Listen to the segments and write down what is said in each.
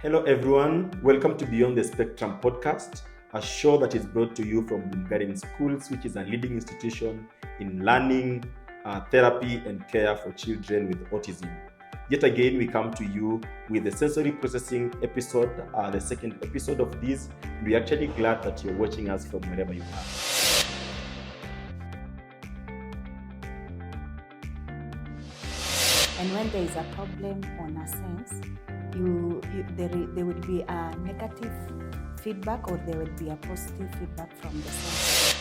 Hello, everyone. Welcome to Beyond the Spectrum podcast, a show that is brought to you from Bloom Schools, which is a leading institution in learning, therapy, and care for children with autism. Yet again, we come to you with the sensory processing episode, the second episode of this. We're actually glad that you're watching us from wherever you are. And when there is a problem on a sense, there would be a negative feedback or there would be a positive feedback from the sense.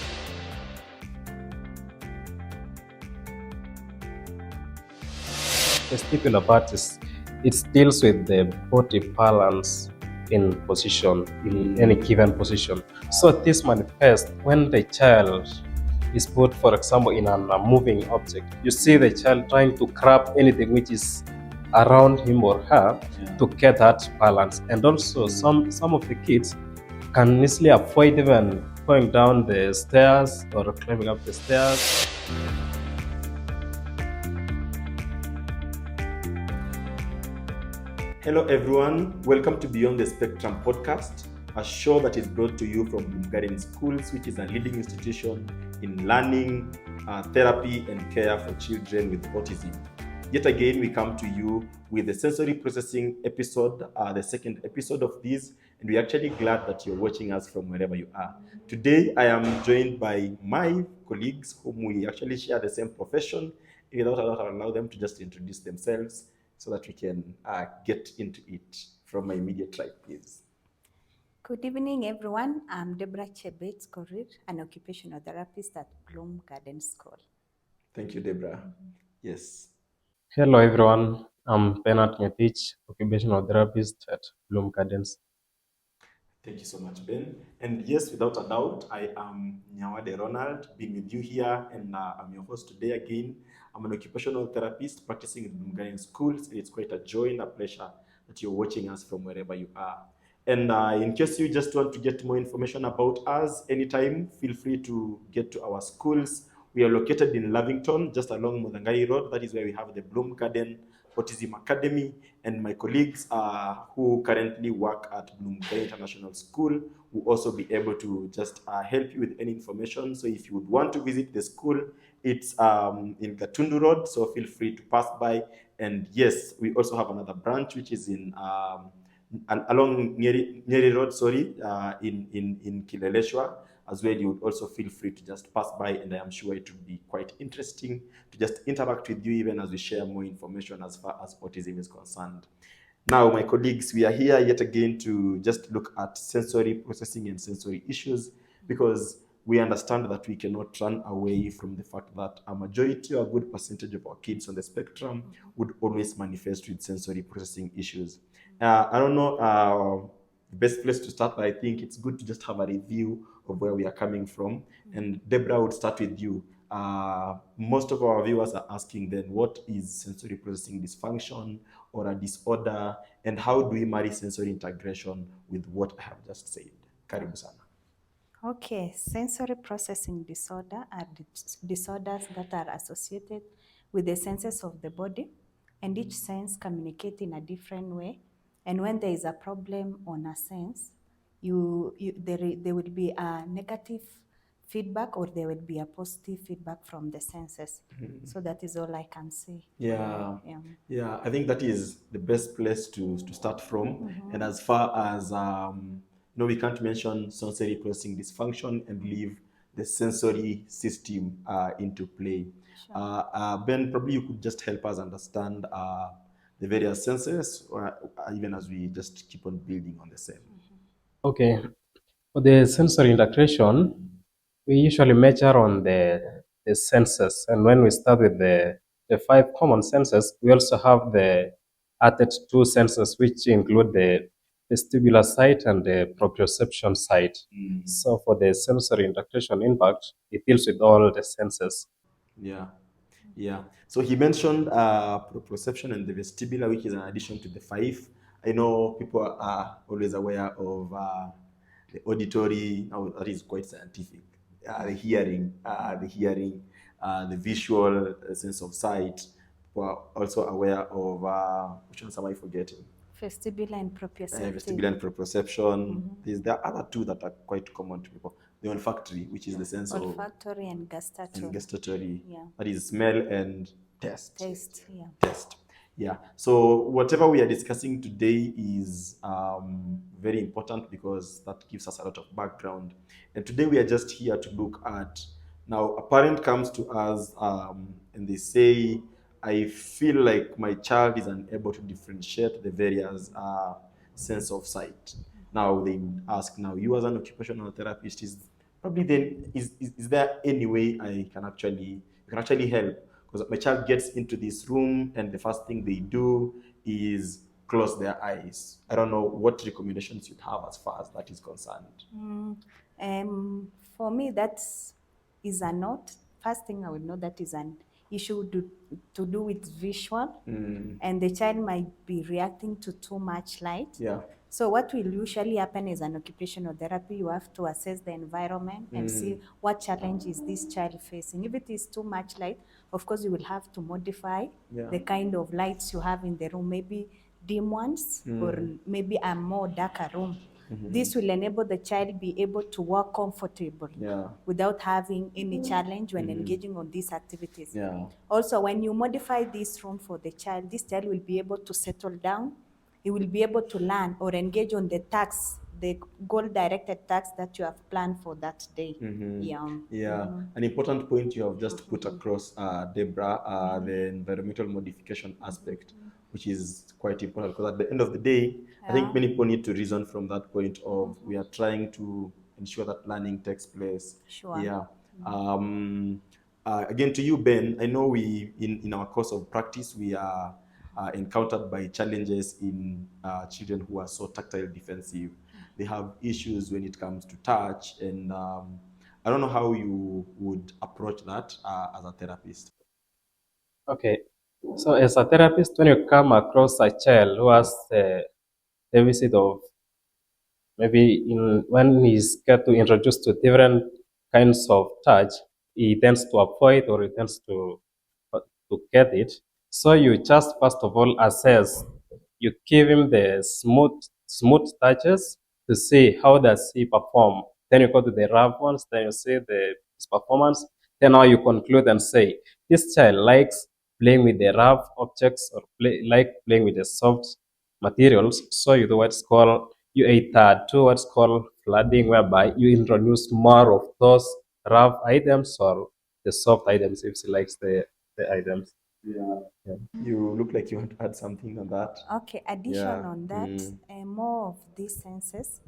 Vestibular part it deals with the body balance in position, in any given position. So this manifests when the child is put, for example, in a moving object. You see the child trying to grab anything which is around him or her to get that balance. And also some of the kids can easily avoid even going down the stairs or climbing up the stairs. Hello, everyone. Welcome to Beyond the Spectrum podcast, a show that is brought to you from Bloom Schools, which is a leading institution in learning, therapy, and care for children with autism. Yet again, we come to you with the sensory processing episode, the second episode of this, and we're actually glad that you're watching us from wherever you are. Today, I am joined by my colleagues whom we actually share the same profession. Without a doubt, I'll allow them to just introduce themselves so that we can get into it. From my immediate right, please. Good evening, everyone. I'm Deborah Chebet Korir, an occupational therapist at Bloom Garden School. Thank you, Deborah. Yes. Hello everyone, I'm Bernard Ngetich, occupational therapist at Bloom Gardens. Thank you so much, Ben. And yes, without a doubt, I am Nyawade Ronald, being with you here, and I'm your host today again. I'm an occupational therapist practicing in Bloom Schools, and it's quite a joy and a pleasure that you're watching us from wherever you are. And in case you just want to get more information about us anytime, feel free to get to our schools. We are located in Lavington, just along Mudangari Road. That is where we have the Bloom Garden Autism Academy, and my colleagues who currently work at Bloom Garden International School will also be able to just help you with any information. So if you would want to visit the school, it's in Gatundu Road, so feel free to pass by. And yes, we also have another branch which is in along Nyeri Road, in Kileleshwa as well. You would also feel free to just pass by, and I am sure it would be quite interesting to just interact with you even as we share more information as far as autism is concerned. Now, my colleagues, we are here yet again to just look at sensory processing and sensory issues, because we understand that we cannot run away from the fact that a majority or a good percentage of our kids on the spectrum would always manifest with sensory processing issues. I don't know the best place to start, but I think it's good to just have a review of where we are coming from. And Deborah, would start with you. Most of our viewers are asking then, what is sensory processing dysfunction or a disorder, and how do we marry sensory integration with what I have just said? Karibu sana. Okay, sensory processing disorder are disorders that are associated with the senses of the body, and each sense communicate in a different way. And when there is a problem on a sense, there will be a negative feedback or there will be a positive feedback from the senses. So that is all I can say. Yeah, I think that is the best place to start from. And as far as we can't mention sensory processing dysfunction and leave the sensory system into play. Sure. Ben, probably you could just help us understand the various senses, even as we just keep on building on the same. Okay, for the sensory integration, we usually measure on the senses, and when we start with the 5 common senses, we also have the added 2 senses, which include the vestibular side and the proprioception side. So for the sensory integration impact, it deals with all the senses. Yeah. So he mentioned proprioception and the vestibular, which is an addition to the 5. I know people are always aware of the auditory. That is quite scientific. The hearing, the visual sense of sight. People are also aware of which ones am I forgetting? Vestibular and proprioceptive. Vestibular and proprioception. There are other two that are quite common to people. The olfactory, which is the sense of Olfactory and gustatory. and gustatory. Yeah. That is smell and taste. Taste, yeah. Taste. Yeah. So whatever we are discussing today is very important because that gives us a lot of background. And today we are just here to look at, now a parent comes to us and they say, I feel like my child is unable to differentiate the various sense of sight. Now they ask, now you as an occupational therapist, is probably then is there any way you can actually help? Because my child gets into this room and the first thing they do is close their eyes. I don't know what recommendations you'd have as far as that is concerned. For me, that is a not. First thing I would know that is an issue to do with visual, and the child might be reacting to too much light. Yeah. So what will usually happen is an occupational therapy, you have to assess the environment and see what challenge is this child facing. If it is too much light, of course you will have to modify the kind of lights you have in the room, maybe dim ones or maybe a more darker room. This will enable the child be able to work comfortably without having any challenge when engaging on these activities. Yeah. Also, when you modify this room for the child, this child will be able to settle down. He will be able to learn or engage on the tasks, the goal-directed tasks that you have planned for that day. Yeah. An important point you have just put across, Deborah, the environmental modification aspect, which is quite important because at the end of the day, I think many people need to reason from that point of we are trying to ensure that learning takes place. Sure. Yeah. Again, to you, Ben, I know we in our course of practice we are encountered by challenges in children who are so tactile defensive. They have issues when it comes to touch, and I don't know how you would approach that as a therapist. Okay. So as a therapist, when you come across a child who has a deficit of maybe when he's get to introduced to different kinds of touch, he tends to avoid or he tends to get it. So you just first of all assess. You give him the smooth touches to see how does he perform. Then you go to the rough ones. Then you see his performance. Then now you conclude and say this child likes playing with the rough objects or like playing with the soft materials. So you do what's called you either do what's called flooding, whereby you introduce more of those rough items or the soft items if he likes the items. You look like you want to add something on that. Okay, addition on that, more of these senses,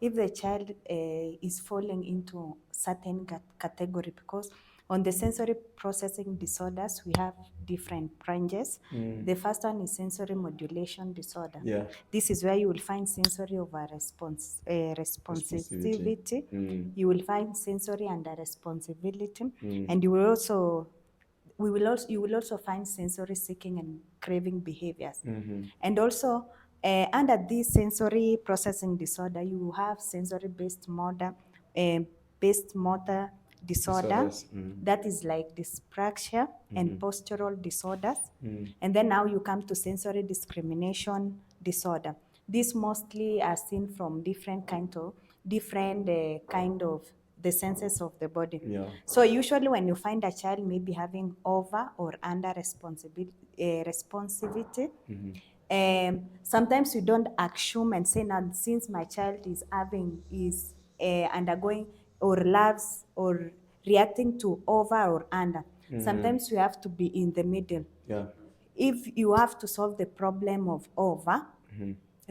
if the child is falling into certain category, because on the sensory processing disorders, we have different branches. The first one is sensory modulation disorder. Yeah. This is where you will find sensory over responsivity. You will find sensory under responsibility, and you will also find sensory seeking and craving behaviors. And also, under this sensory processing disorder, you have sensory-based motor disorder. Disorders. That is like dyspraxia and postural disorders. And then now you come to sensory discrimination disorder. These mostly are seen from different kind of the senses of the body. Yeah. So usually when you find a child maybe having over or under responsivity, sometimes you don't assume and say, now since my child is undergoing or loves or reacting to over or under, sometimes you have to be in the middle. Yeah. If you have to solve the problem of over,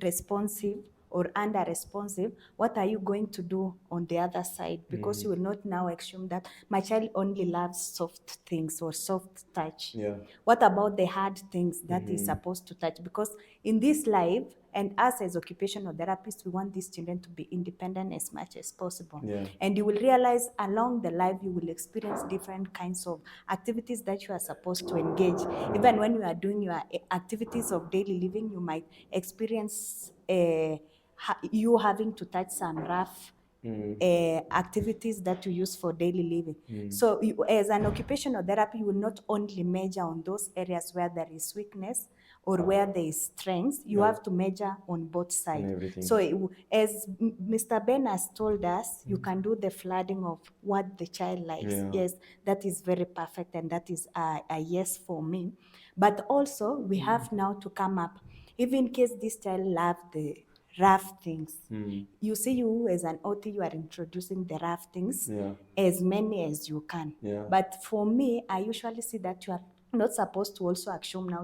responsive, or under responsive, what are you going to do on the other side? Because you will not now assume that my child only loves soft things or soft touch. Yeah. What about the hard things that is supposed to touch? Because in this life, and us as occupational therapists, we want these children to be independent as much as possible. Yeah. And you will realize along the life, you will experience different kinds of activities that you are supposed to engage. Even when you are doing your activities of daily living, you might experience you having to touch some rough activities that you use for daily living. So as an occupational therapy, you will not only measure on those areas where there is weakness or where there is strength, you Yeah. have to measure on both sides. everything. So as Mr. Ben has told us, you can do the flooding of what the child likes. Yeah. Yes, that is very perfect, and that is a yes for me. But also, we have now to come up, if in case this child loves the rough things. You see, you as an OT, you are introducing the rough things, Yeah. as many as you can. Yeah. But for me, I usually see that you are not supposed to also assume now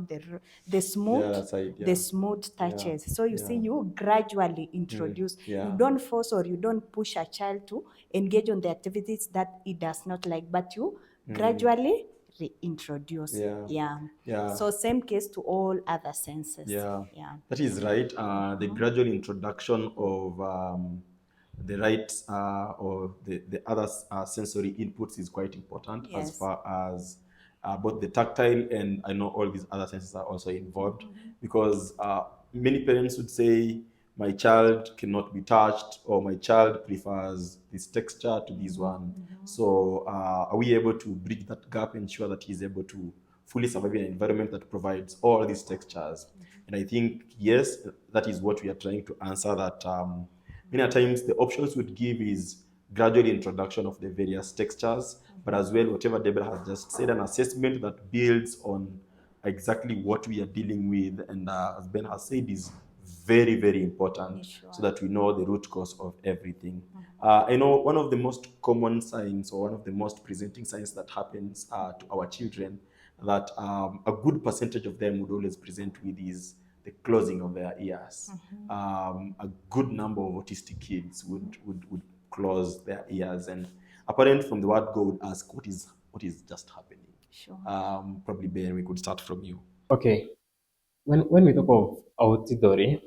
the smooth, Yeah, side, yeah. the smooth touches. So you see, you gradually introduce. Yeah. You don't force or you don't push a child to engage on the activities that he does not like, but you gradually reintroduce. Yeah. Yeah. So same case to all other senses. Yeah. Yeah. That is right. The gradual introduction of the right or the other sensory inputs is quite important, as Yes. far as both the tactile and I know all these other senses are also involved, because many parents would say my child cannot be touched, or my child prefers this texture to this one. So are we able to bridge that gap, ensure that he's able to fully survive in an environment that provides all these textures? And I think, yes, that is what we are trying to answer, that many times the options would give is gradual introduction of the various textures, but as well, whatever Deborah has just said, an assessment that builds on exactly what we are dealing with, and as Ben has said, is very, very important, so that we know the root cause of everything. I know one of the most common signs, or one of the most presenting signs that happens to our children, that a good percentage of them would always present with, is the closing of their ears. A good number of autistic kids would close their ears, and apparent from the word go would ask, what is just happening? Sure. Probably Ben, we could start from you. Okay. When we talk of auditory,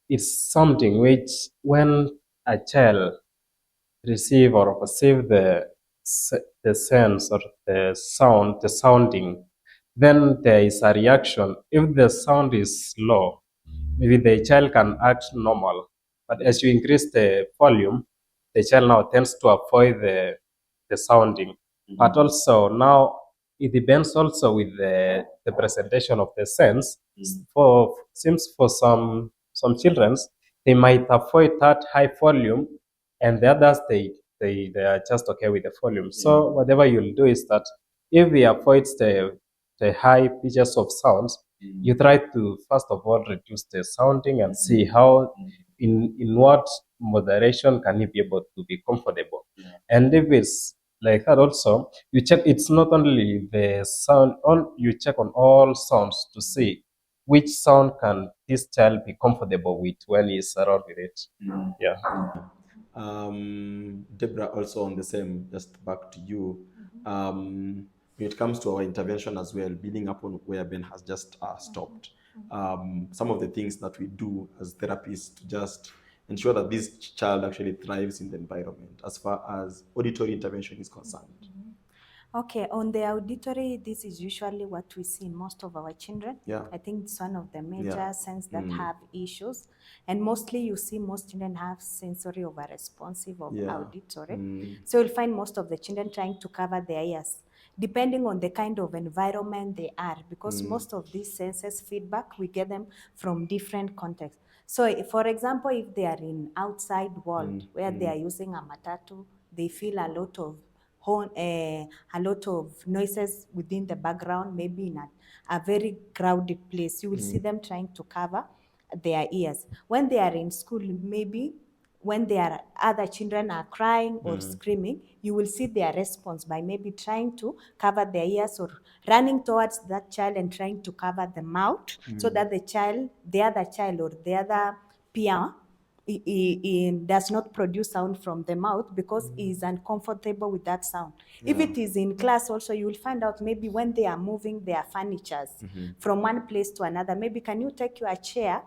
it's something which, when a child receive or perceive the sense or the sound, the sounding, then there is a reaction. If the sound is low, maybe the child can act normal, but as you increase the volume, the child now tends to avoid the sounding. But also now it depends also with the presentation of the sense. For seems for some children, they might avoid that high volume, and the others they are just okay with the volume. So whatever you'll do is that if we avoid the high pitches of sounds, you try to first of all reduce the sounding and see how in what moderation can you be able to be comfortable. And if it's like that also, you check, it's not only the sound, you check on all sounds to see which sound can this child be comfortable with when he's around with it. Yeah. Deborah, also on the same, just back to you. When it comes to our intervention as well, building upon where Ben has just stopped, some of the things that we do as therapists to just ensure that this child actually thrives in the environment, as far as auditory intervention is concerned. Okay, on the auditory, this is usually what we see in most of our children. Yeah. I think it's one of the major Yeah. sense that have issues. And mostly you see most children have sensory over responsive of Yeah. auditory. So you'll find most of the children trying to cover their ears, depending on the kind of environment they are, because most of these senses feedback, we get them from different contexts. So for example, if they are in outside world where they are using a matatu, they feel a lot of a lot of noises within the background, maybe in a very crowded place. You will see them trying to cover their ears. When they are in school, maybe when other children are crying or screaming, you will see their response by maybe trying to cover their ears or running towards that child and trying to cover the mouth so that the other child or the other peer he does not produce sound from the mouth because he is uncomfortable with that sound. If it is in class also, you will find out maybe when they are moving their furnitures from one place to another, maybe can you take your chair?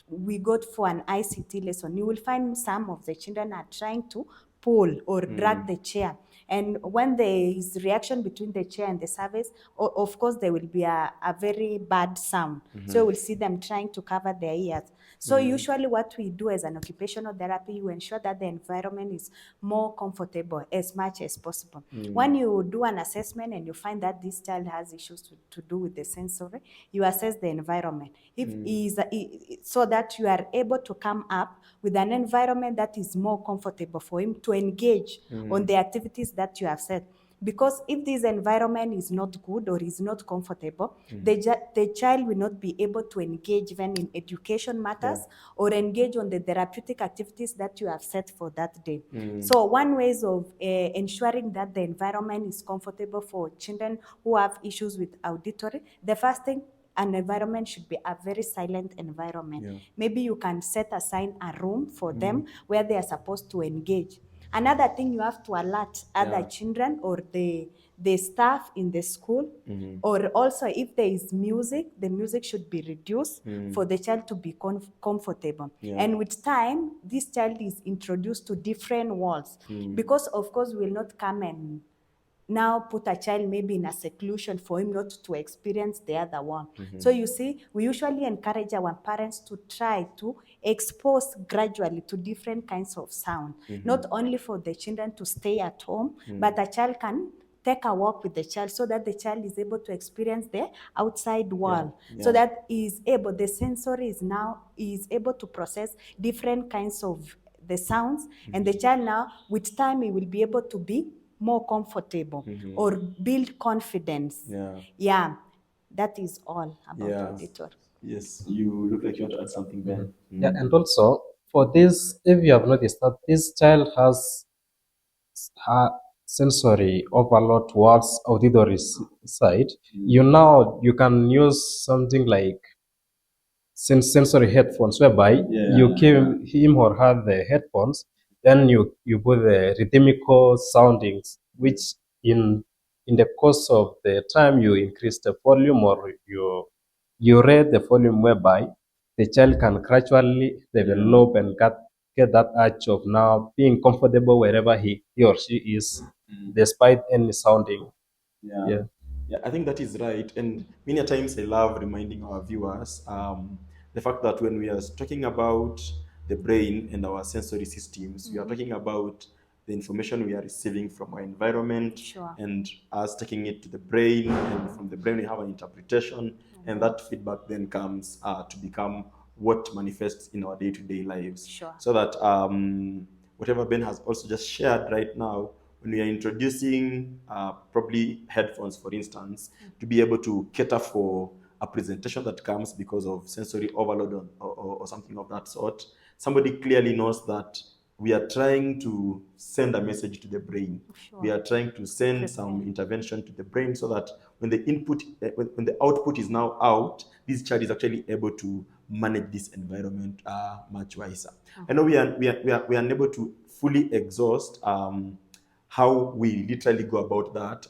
We got for an ICT lesson. You will find some of the children are trying to pull or drag the chair. And when there is reaction between the chair and the surface, of course, there will be a very bad sound. So we'll see them trying to cover their ears. So usually what we do as an occupational therapy, you ensure that the environment is more comfortable as much as possible. When you do an assessment and you find that this child has issues to do with the sensory, you assess the environment. If so that you are able to come up with an environment that is more comfortable for him to engage on the activities that you have said. Because if this environment is not good or is not comfortable, the child will not be able to engage even in education matters or engage on the therapeutic activities that you have set for that day. So one ways of ensuring that the environment is comfortable for children who have issues with auditory, the first thing, an environment should be a very silent environment. Maybe you can set aside a room for them where they are supposed to engage. Another thing, you have to alert other children or the staff in the school, or also if there is music, the music should be reduced for the child to be comfortable. And with time, this child is introduced to different worlds, because of course we will not come and now put a child maybe in a seclusion for him not to experience the other one. So you see, we usually encourage our parents to try to expose gradually to different kinds of sound, not only for the children to stay at home, but a child can take a walk with the child so that the child is able to experience the outside world. So that the sensory is able to process different kinds of the sounds, and the child now, with time, he will be able to be more comfortable or build confidence. That is all about auditory. Yes, you look like you want to add something, Ben. Yeah, and also for this, if you have noticed that this child has sensory overload towards auditory side, you can use something like sensory headphones, whereby you give him or her the headphones, then you put the rhythmical soundings, which in the course of the time you increase the volume, or you raise the volume, whereby the child can gradually develop and get that urge of now being comfortable wherever he or she is, despite any sounding. Yeah. Yeah, I think that is right. And many a times I love reminding our viewers the fact that when we are talking about the brain and our sensory systems, we are talking about the information we are receiving from our environment, and us taking it to the brain, and from the brain we have an interpretation, and that feedback then comes to become what manifests in our day-to-day lives. So that whatever Ben has also just shared right now, when we are introducing probably headphones, for instance, to be able to cater for a presentation that comes because of sensory overload or something of that sort, somebody clearly knows that we are trying to send a message to the brain. We are trying to send some intervention to the brain so that when the input, when the output is now out, this child is actually able to manage this environment much wiser. I know we are unable to fully exhaust how we literally go about that.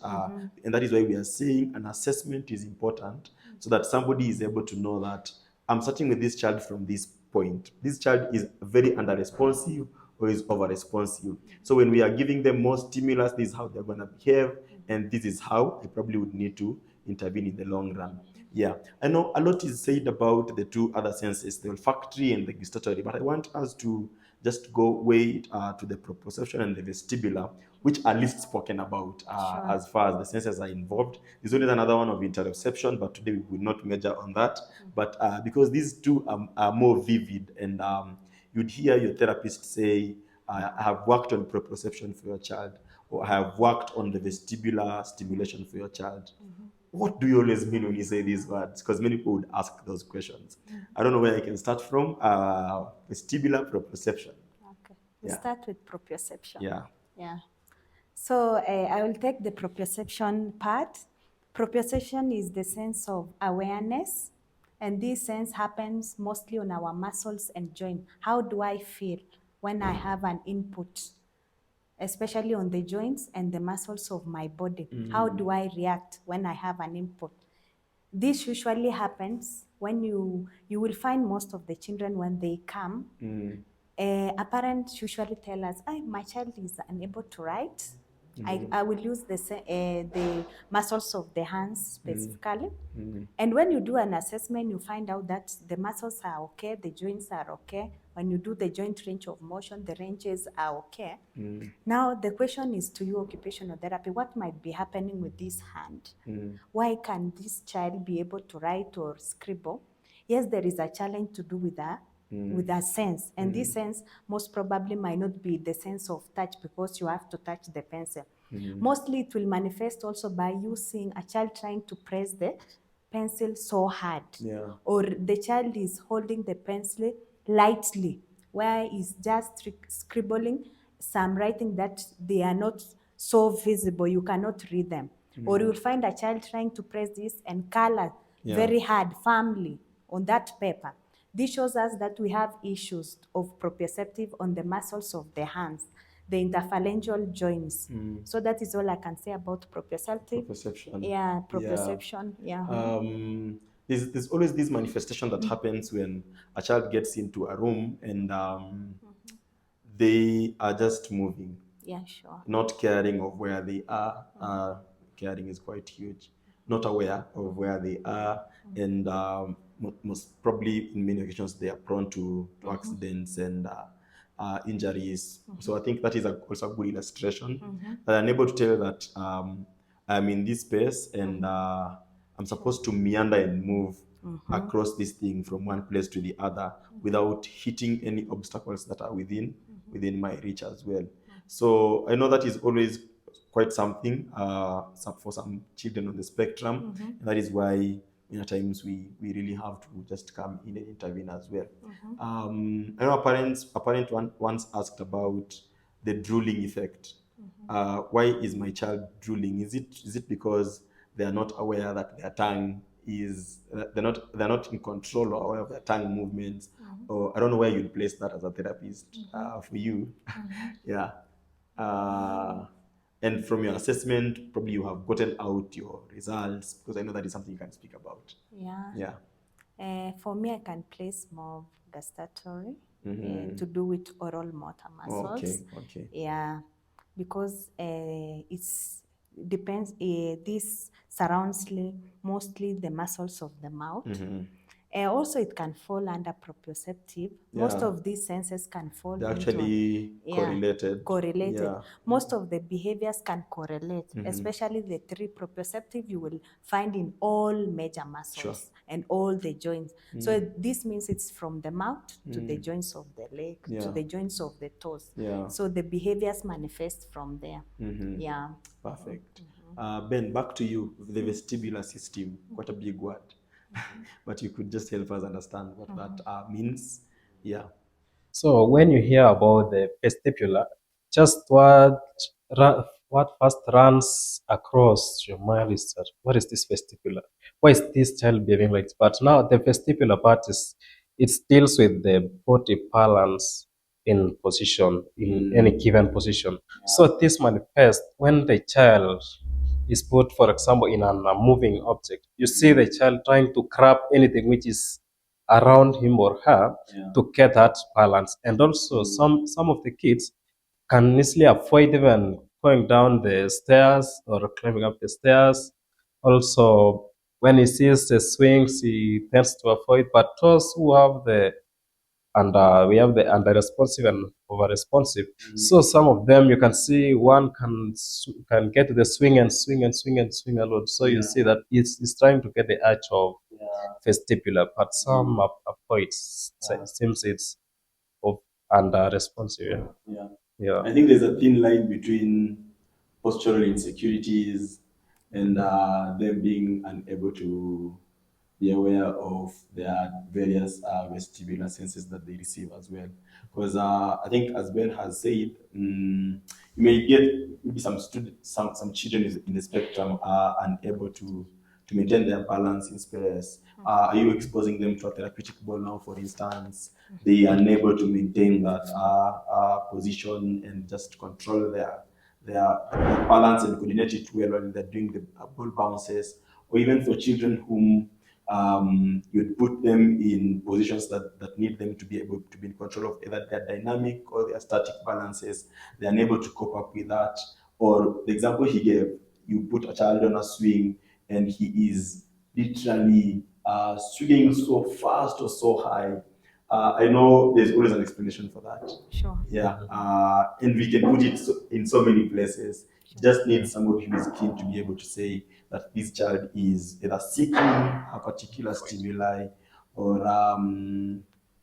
And that is why we are saying an assessment is important, so that somebody is able to know that I'm starting with this child from this point. This child is very under-responsive or is over-responsive. So when we are giving them more stimulus, this is how they're going to behave, and this is how I probably would need to intervene in the long run. Yeah, I know a lot is said about the two other senses, the olfactory and the gustatory, but I want us to just go way to the proprioception and the vestibular, which are least spoken about as far as the senses are involved. There's only another one of interoception, but today we will not major on that. But because these two are more vivid, and you'd hear your therapist say, I have worked on proprioception for your child, or I have worked on the vestibular stimulation for your child. What do you always mean when you say these words? Because many people would ask those questions. I don't know where I can start from. Vestibular proprioception. Okay, we start with proprioception. Yeah. So I will take the proprioception part. Proprioception is the sense of awareness, and this sense happens mostly on our muscles and joints. How do I feel when I have an input, especially on the joints and the muscles of my body? How do I react when I have an input? This usually happens when you will find most of the children when they come. A parent usually tell us, my child is unable to write, I will use the muscles of the hands specifically. And when you do an assessment, you find out that the muscles are okay, the joints are okay. When you do the joint range of motion, the ranges are okay. Now, the question is to you, occupational therapy, what might be happening with this hand? Why can this child be able to write or scribble? Yes, there is a challenge to do with a sense. And this sense most probably might not be the sense of touch because you have to touch the pencil. Mostly it will manifest also by you seeing a child trying to press the pencil so hard. Or the child is holding the pencil lightly, where he's just scribbling some writing that they are not so visible, you cannot read them. Or you will find a child trying to press this and color very hard, firmly on that paper. This shows us that we have issues of proprioceptive on the muscles of the hands, the interphalangeal joints. So that is all I can say about proprioceptive. Proprioception. Yeah, proprioception. Yeah. There's always this manifestation that happens when a child gets into a room and they are just moving, Yeah, sure. not caring of where they are. Caring is quite huge. Not aware of where they are, and most probably in many occasions they are prone to accidents and injuries. So I think that is also a good illustration that I'm able to tell that I'm in this space and I'm supposed to meander and move across this thing from one place to the other without hitting any obstacles that are within my reach as well. So I know that is always quite something for some children on the spectrum. And that is why at times we really have to just come in and intervene as well. I know a parent once asked about the drooling effect. Why is my child drooling? Is it because they are not aware that their tongue is they're not in control or aware of their tongue movements? Or I don't know where you'd place that as a therapist for you. Yeah. And from your assessment, probably you have gotten out your results, because I know that is something you can speak about. Yeah. For me, I can place more gustatory to do with oral motor muscles. Okay. Yeah, because it's depends. This surrounds mostly the muscles of the mouth. Also, it can fall under proprioceptive. Most of these senses can fall They're actually correlated. Yeah. Most of the behaviors can correlate, especially the three proprioceptive you will find in all major muscles and all the joints. So this means it's from the mouth to the joints of the leg, to the joints of the toes. So the behaviors manifest from there. Yeah. Perfect. Ben, back to you. The vestibular system, quite a big word. But you could just help us understand what that means. Yeah. So when you hear about the vestibular, just what first runs across your mind is that what is this vestibular? Why is this child behaving like this? But now the vestibular part it deals with the body balance in position, in any given position. So this manifests when the child is put, for example, in a moving object. You see the child trying to grab anything which is around him or her to get that balance. And also some of the kids can easily avoid even going down the stairs or climbing up the stairs. Also, when he sees the swings, he tends to avoid. But those who have we have the under responsive and over responsive. So some of them you can see one can get to the swing and swing and swing and swing a lot. So you see that it's trying to get the edge of vestibular, but some avoid. Seems it's of under responsive. Yeah. I think there's a thin line between postural insecurities and them being unable to be aware of their various vestibular senses that they receive as well. Because I think, as Ben has said, you may get maybe some children in the spectrum are unable to maintain their balance in space. Are you exposing them to a therapeutic ball now, for instance? They are unable to maintain that position and just control their balance and coordinate it well while they're doing the ball bounces. Or even for children whom you'd put them in positions that need them to be able to be in control of either their dynamic or their static balances. They're unable to cope up with that. Or the example he gave, you put a child on a swing and he is literally swinging so fast or so high. I know there's always an explanation for that. Sure. Yeah, and we can put it in so many places. Just need somebody who is keen to be able to say that this child is either seeking a particular stimuli, or I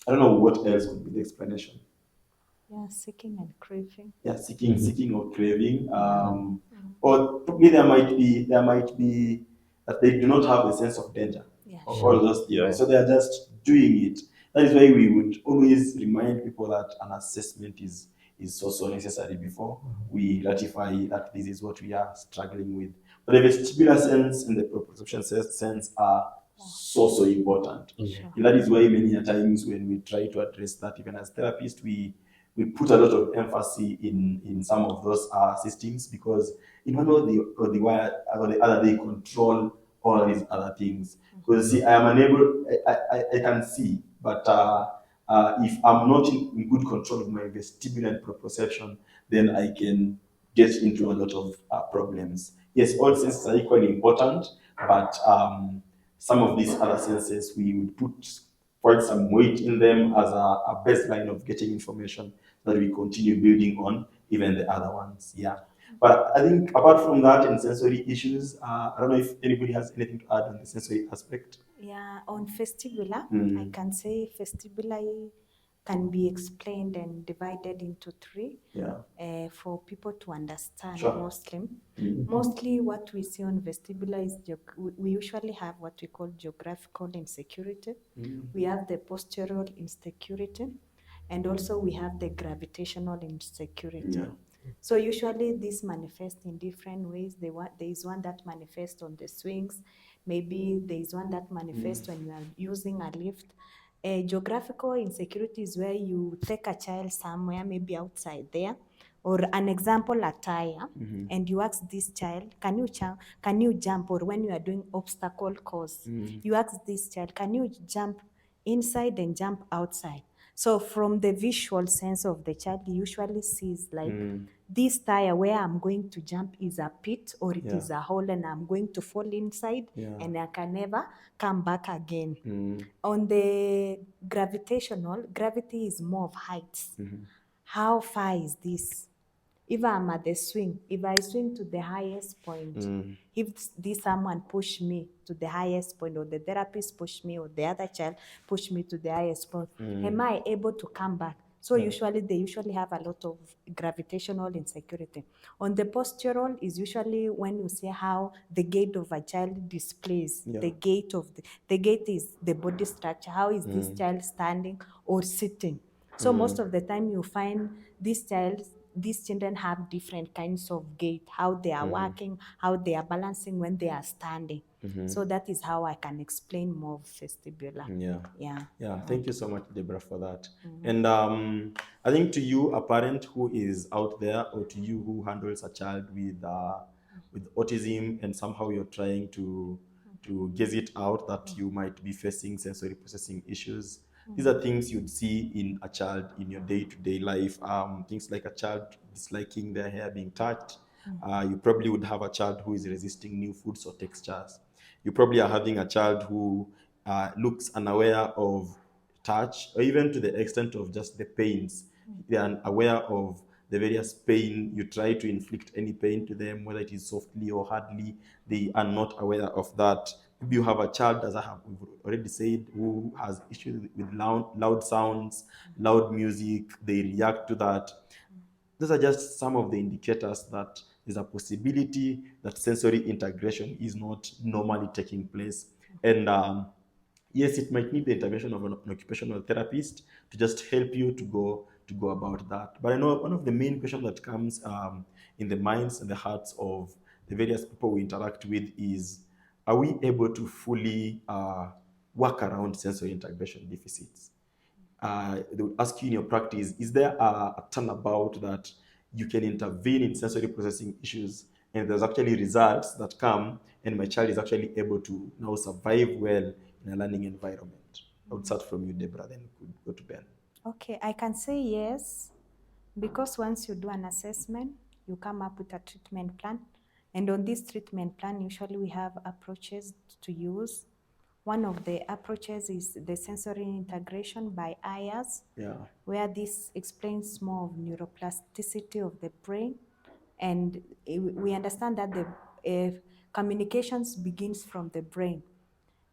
don't know what else could be the explanation. Yeah, seeking and craving. Yeah, seeking or craving. Or probably there might be that they do not have the sense of danger, Yeah, or sure. all those things. Yeah. So they are just doing it. That is why we would always remind people that an assessment is so necessary before we ratify that this is what we are struggling with. But the vestibular sense and the proprioception sense are so important. Sure. And that is why many a times when we try to address that, even as therapists, we put a lot of emphasis in some of those systems, because in one or the other they control all these other things. Because see, I am unable, I can see, but if I'm not in good control of my vestibular and proprioception, then I can get into a lot of problems. Yes, all senses are equally important, but some of these other senses we would put quite some weight in them as a baseline of getting information that we continue building on, even the other ones. Yeah. But I think apart from that and sensory issues, I don't know if anybody has anything to add on the sensory aspect. Yeah, on vestibular, Mm. I can say vestibular can be explained and divided into three. Yeah. For people to understand. Sure. Mostly. Mm. Mostly what we see on vestibular is we usually have what we call geographical insecurity. We have the postural insecurity, and also we have the gravitational insecurity. Yeah. So usually these manifest in different ways. There is one that manifests on the swings. Maybe there is one that manifests when you are using a lift. Geographical insecurity is where you take a child somewhere, maybe outside there, or an example, a tire, and you ask this child, can you jump? Or when you are doing obstacle course, you ask this child, can you jump inside and jump outside? So from the visual sense of the child, he usually sees like this tire where I'm going to jump is a pit, or it is a hole and I'm going to fall inside and I can never come back again. On the gravity is more of heights. How far is this? If I'm at the swing, if I swing to the highest point, if this someone push me to the highest point, or the therapist push me, or the other child push me to the highest point, am I able to come back? So usually they have a lot of gravitational insecurity. On the postural is usually when you see how the gait of a child displays. The gait is the body structure. How is this child standing or sitting? So most of the time you find these children have different kinds of gait, how they are walking, how they are balancing when they are standing. So that is how I can explain more of vestibular. Yeah. Thank you so much, Deborah, for that. And I think to you, a parent who is out there, or to you who handles a child with autism, and somehow you're trying to gaze it out that you might be facing sensory processing issues. These are things you'd see in a child in your day-to-day life. Things like a child disliking their hair being touched. You probably would have a child who is resisting new foods or textures. You probably are having a child who looks unaware of touch, or even to the extent of just the pains. They are unaware of the various pain. You try to inflict any pain to them, whether it is softly or hardly. They are not aware of that. Maybe you have a child, as we've already said, who has issues with loud sounds, loud music. They react to that. Those are just some of the indicators that there's a possibility that sensory integration is not normally taking place. And yes, it might need the intervention of an occupational therapist to just help you to go about that. But I know one of the main questions that comes in the minds and the hearts of the various people we interact with is, are we able to fully work around sensory integration deficits? They would ask you in your practice, is there a turnabout that you can intervene in sensory processing issues, and there's actually results that come, and my child is actually able to now survive well in a learning environment? I would start from you, Deborah, then we could go to Ben. Okay, I can say yes, because once you do an assessment, you come up with a treatment plan. And on this treatment plan, usually we have approaches to use. One of the approaches is the sensory integration by IAS, where this explains more of neuroplasticity of the brain. And we understand that the communications begins from the brain.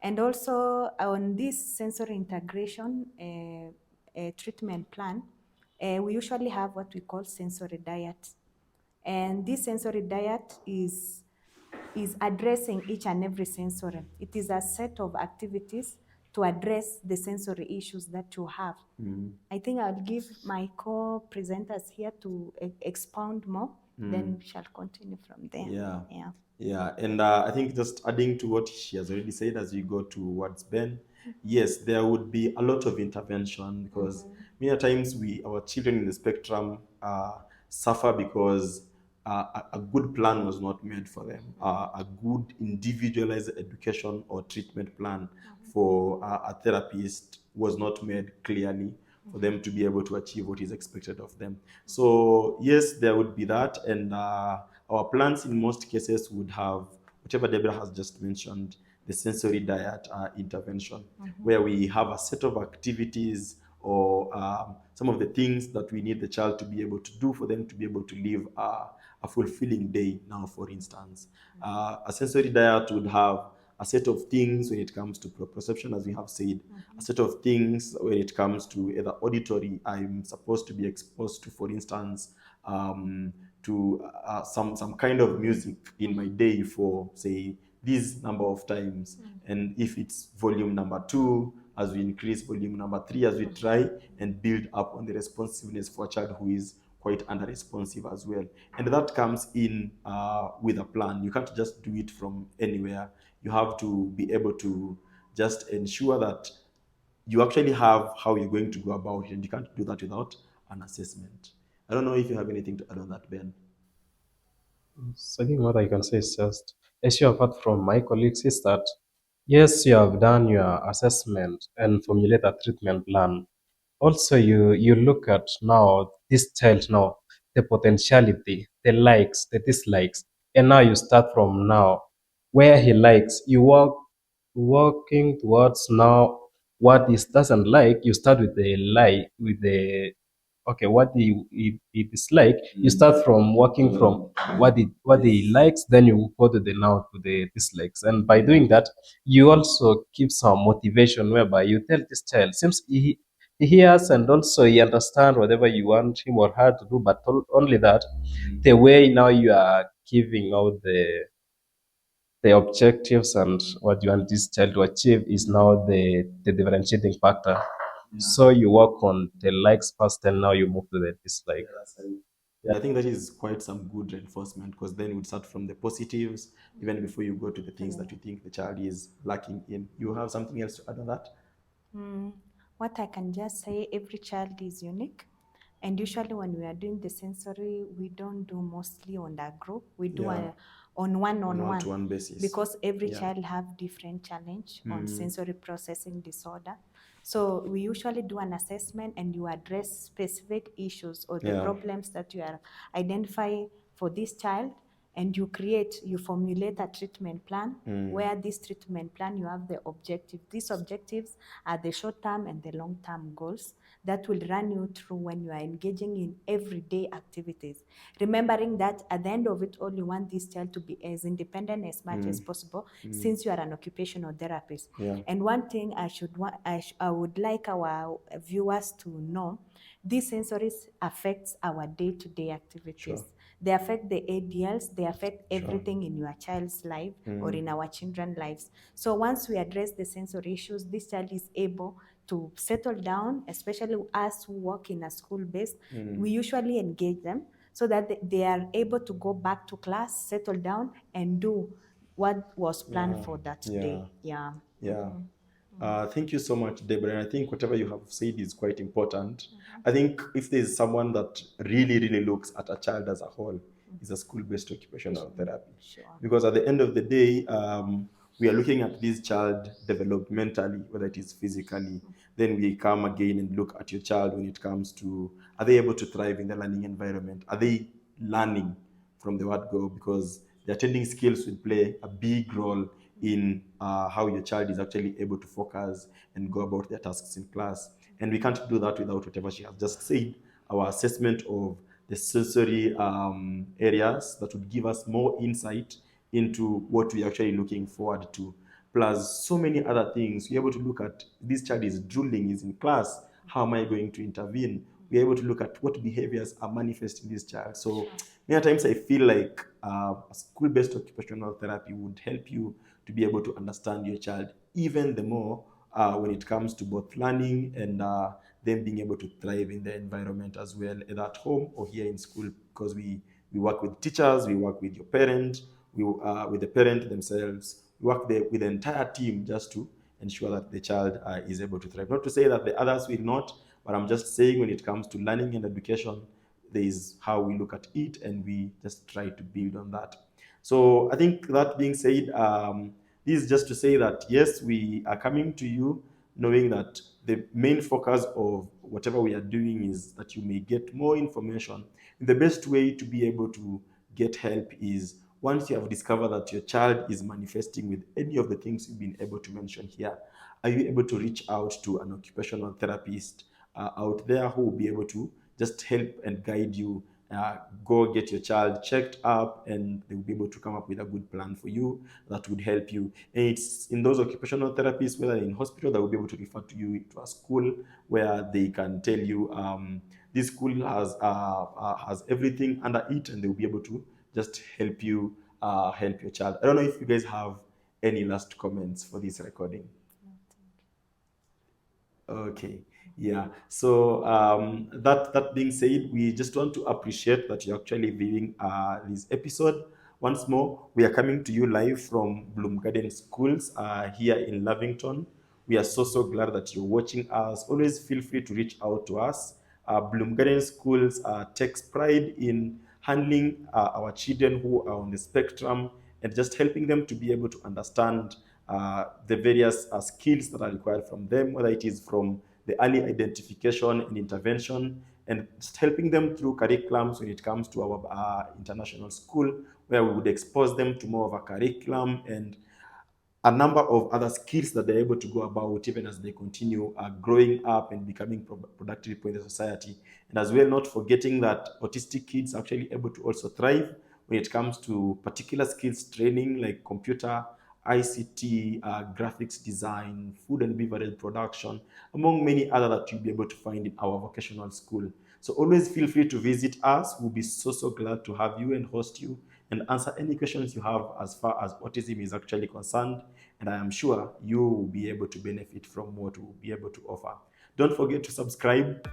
And also on this sensory integration treatment plan, we usually have what we call sensory diet. And this sensory diet is addressing each and every sensory. It is a set of activities to address the sensory issues that you have. I think I'll give my co-presenters here to expound more, then we shall continue from there. Yeah, and I think just adding to what she has already said as we go towards Ben, yes, there would be a lot of intervention because many times our children in the spectrum suffer because a good plan was not made for them. A good individualized education or treatment plan for a therapist was not made clearly for them to be able to achieve what is expected of them. So yes, there would be that, and our plans in most cases would have whatever Deborah has just mentioned, the sensory diet intervention, where we have a set of activities or some of the things that we need the child to be able to do for them to be able to live a fulfilling day. Now, for instance, a sensory diet would have a set of things when it comes to proprioception, as we have said, a set of things when it comes to either auditory. I'm supposed to be exposed to, for instance, to some kind of music in my day for, say, this number of times. And if it's volume number 2, as we increase volume number 3, as we try and build up on the responsiveness for a child who is quite under-responsive as well. And that comes in with a plan. You can't just do it from anywhere. You have to be able to just ensure that you actually have how you're going to go about it, and you can't do that without an assessment. I don't know if you have anything to add on that, Ben. So I think what I can say is just, as you have heard from my colleagues, is that yes, you have done your assessment and formulate a treatment plan. Also, you look at now this child now, the potentiality, the likes, the dislikes, and now you start from now where he likes. You working towards now what he doesn't like. You start with the like with the okay what he dislike. You start from working from what he likes, then you go to the now to the dislikes, and by doing that you also keep some motivation whereby you tell this child since he hears and also he understands whatever you want him or her to do, but only that the way now you are giving out the objectives and what you want this child to achieve is now the differentiating factor. So you work on the likes first, and now you move to the dislike. Yeah, I think that is quite some good reinforcement, because then you would start from the positives even before you go to the things that you think the child is lacking in. You have something else to add on that? What I can just say, every child is unique. And usually when we are doing the sensory, we don't do mostly on that group. We do on one-on-one basis. Because every child have different challenge on sensory processing disorder. So we usually do an assessment and you address specific issues or the problems that you are identifying for this child, and you formulate a treatment plan where this treatment plan, you have the objective. These objectives are the short-term and the long-term goals that will run you through when you are engaging in everyday activities. Remembering that at the end of it all, you want this child to be as independent as much as possible, since you are an occupational therapist. And one thing I would like our viewers to know, these sensories affects our day-to-day activities. They affect the ADLs, they affect everything in your child's life or in our children's lives. So once we address the sensory issues, this child is able to settle down, especially us who work in a school base. We usually engage them so that they are able to go back to class, settle down, and do what was planned for that day. Thank you so much, Deborah. And I think whatever you have said is quite important. I think if there's someone that really, really looks at a child as a whole, is a school-based occupational therapy. Because at the end of the day, we are looking at this child developmentally, whether it is physically. Then we come again and look at your child when it comes to, are they able to thrive in the learning environment? Are they learning from the word go, because the attending skills will play a big role in how your child is actually able to focus and go about their tasks in class. And we can't do that without whatever she has just said, our assessment of the sensory areas that would give us more insight into what we're actually looking forward to. Plus, so many other things. We're able to look at this child is drooling, is in class. How am I going to intervene? We're able to look at what behaviors are manifesting this child. So many times I feel like a school-based occupational therapy would help you to be able to understand your child even the more when it comes to both learning and them being able to thrive in the environment as well, either at home or here in school, because we work with teachers, we work with your parent, with the parent themselves, we work with the entire team just to ensure that the child is able to thrive. Not to say that the others will not, but I'm just saying when it comes to learning and education, there is how we look at it and we just try to build on that. So I think that being said, this is just to say that yes, we are coming to you knowing that the main focus of whatever we are doing is that you may get more information. The best way to be able to get help is once you have discovered that your child is manifesting with any of the things you've been able to mention here, are you able to reach out to an occupational therapist out there who will be able to just help and guide you? Go get your child checked up and they will be able to come up with a good plan for you that would help you. And it's in those occupational therapists, whether in hospital, that will be able to refer to you to a school where they can tell you this school has everything under it, and they will be able to just help you help your child. I don't know if you guys have any last comments for this recording. Okay, yeah. So that being said, we just want to appreciate that you're actually viewing this episode. Once more, we are coming to you live from Bloom Garden Schools here in Lavington. We are so glad that you're watching us. Always feel free to reach out to us. Bloom Garden Schools takes pride in handling our children who are on the spectrum and just helping them to be able to understand the various skills that are required from them, whether it is from the early identification and intervention, and just helping them through curriculums when it comes to our international school, where we would expose them to more of a curriculum and a number of other skills that they're able to go about even as they continue growing up and becoming productive people in the society. And as well, not forgetting that autistic kids are actually able to also thrive when it comes to particular skills training like computer, ICT, graphics design, food and beverage production, among many other that you'll be able to find in our vocational school. So always feel free to visit us. We'll be so glad to have you and host you and answer any questions you have as far as autism is actually concerned. And I am sure you will be able to benefit from what we'll be able to offer. Don't forget to subscribe,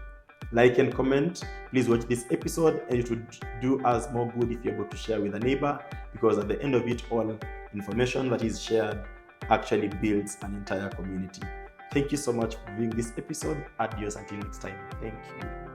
like and comment. Please watch this episode, and it would do us more good if you're able to share with a neighbor, because at the end of it all, information that is shared actually builds an entire community. Thank you so much for viewing this episode. Adios until next time. Thank you.